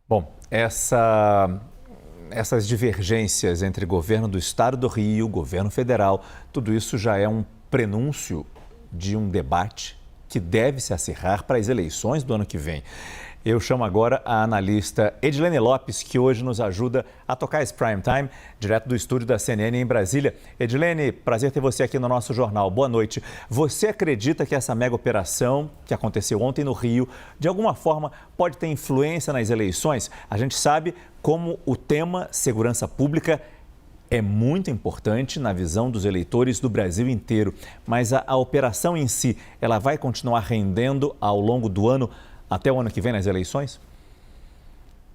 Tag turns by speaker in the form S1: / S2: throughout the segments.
S1: Bom, essas divergências entre governo do Estado do Rio, governo federal, tudo isso já é um prenúncio de um debate que deve se acirrar para as eleições do ano que vem. Eu chamo agora a analista Edilene Lopes, que hoje nos ajuda a tocar esse prime time, direto do estúdio da CNN em Brasília. Edilene, prazer ter você aqui no nosso jornal. Boa noite. Você acredita que essa mega operação que aconteceu ontem no Rio, de alguma forma, pode ter influência nas eleições? A gente sabe como o tema segurança pública é muito importante na visão dos eleitores do Brasil inteiro, mas a operação em si, ela vai continuar rendendo ao longo do ano, até o ano que vem nas eleições?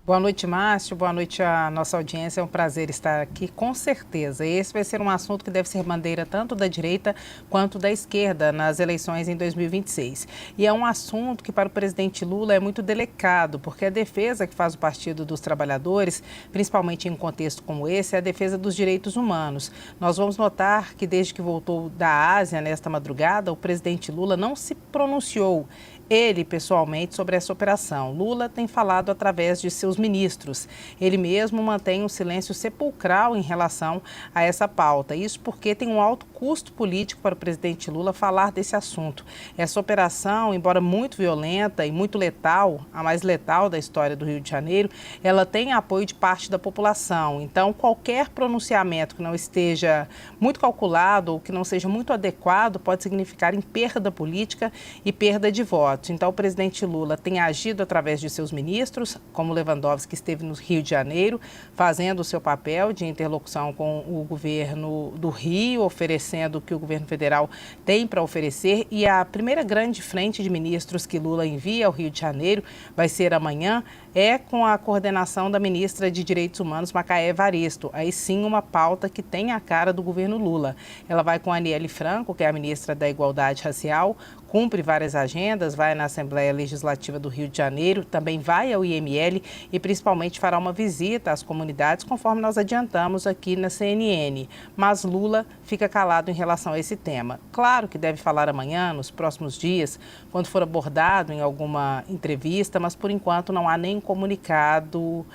S2: Boa noite, Márcio. Boa noite à nossa audiência. É um prazer estar aqui, com certeza. Esse vai ser um assunto que deve ser bandeira tanto da direita quanto da esquerda nas eleições em 2026. E é um assunto que para o presidente Lula é muito delicado, porque a defesa que faz o Partido dos Trabalhadores, principalmente em um contexto como esse, é a defesa dos direitos humanos. Nós vamos notar que desde que voltou da Ásia nesta madrugada, o presidente Lula não se pronunciou ele, pessoalmente, sobre essa operação. Lula tem falado através de seus ministros. Ele mesmo mantém um silêncio sepulcral em relação a essa pauta. Isso porque tem um alto custo político para o presidente Lula falar desse assunto. Essa operação, embora muito violenta e muito letal, a mais letal da história do Rio de Janeiro, ela tem apoio de parte da população. Então, qualquer pronunciamento que não esteja muito calculado ou que não seja muito adequado pode significar em perda política e perda de votos. Então, o presidente Lula tem agido através de seus ministros, como Lewandowski, que esteve no Rio de Janeiro, fazendo o seu papel de interlocução com o governo do Rio, oferecendo o que o governo federal tem para oferecer. E a primeira grande frente de ministros que Lula envia ao Rio de Janeiro vai ser amanhã, é com a coordenação da ministra de Direitos Humanos, Macaé Evaristo. Aí sim, uma pauta que tem a cara do governo Lula. Ela vai com a Aniele Franco, que é a ministra da Igualdade Racial, cumpre várias agendas, vai na Assembleia Legislativa do Rio de Janeiro, também vai ao IML e principalmente fará uma visita às comunidades, conforme nós adiantamos aqui na CNN. Mas Lula fica calado em relação a esse tema. Claro que deve falar amanhã, nos próximos dias, quando for abordado em alguma entrevista, mas por enquanto não há nem comunicado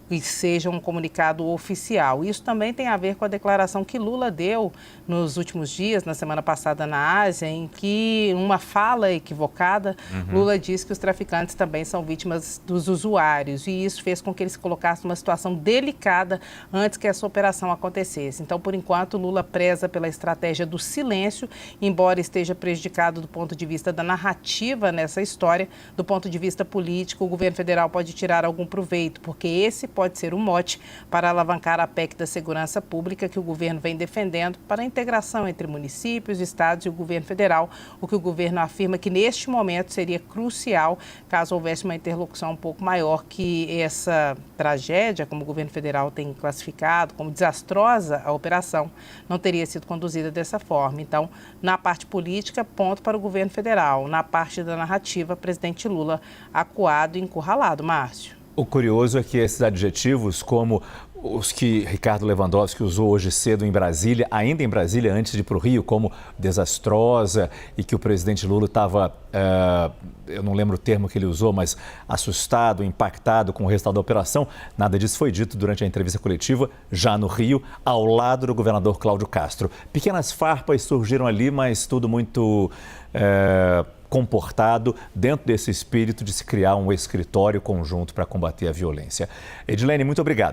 S2: que seja um comunicado oficial. Isso também tem a ver com a declaração que Lula deu nos últimos dias, na semana passada na Ásia, em que, uma fala equivocada, Lula disse que os traficantes também são vítimas dos usuários, e isso fez com que ele se colocasse numa situação delicada antes que essa operação acontecesse. Então, por enquanto, Lula preza pela estratégia do silêncio, embora esteja prejudicado do ponto de vista da narrativa nessa história, do ponto de vista político, o governo federal pode tirar algum proveito, porque esse pode ser um mote para alavancar a PEC da segurança pública que o governo vem defendendo para a integração entre municípios, estados e o governo federal, o que o governo afirma que neste momento seria crucial caso houvesse uma interlocução um pouco maior, que essa tragédia, como o governo federal tem classificado, como desastrosa a operação, não teria sido conduzida dessa forma. Então, na parte política, ponto para o governo federal. Na parte da narrativa, presidente Lula acuado e encurralado. Márcio.
S1: O curioso é que esses adjetivos, como os que Ricardo Lewandowski usou hoje cedo em Brasília, ainda em Brasília, antes de ir para o Rio, como desastrosa, e que o presidente Lula estava, eu não lembro o termo que ele usou, mas assustado, impactado com o resultado da operação, nada disso foi dito durante a entrevista coletiva, já no Rio, ao lado do governador Cláudio Castro. Pequenas farpas surgiram ali, mas tudo muito comportado dentro desse espírito de se criar um escritório conjunto para combater a violência. Edilene, muito obrigado.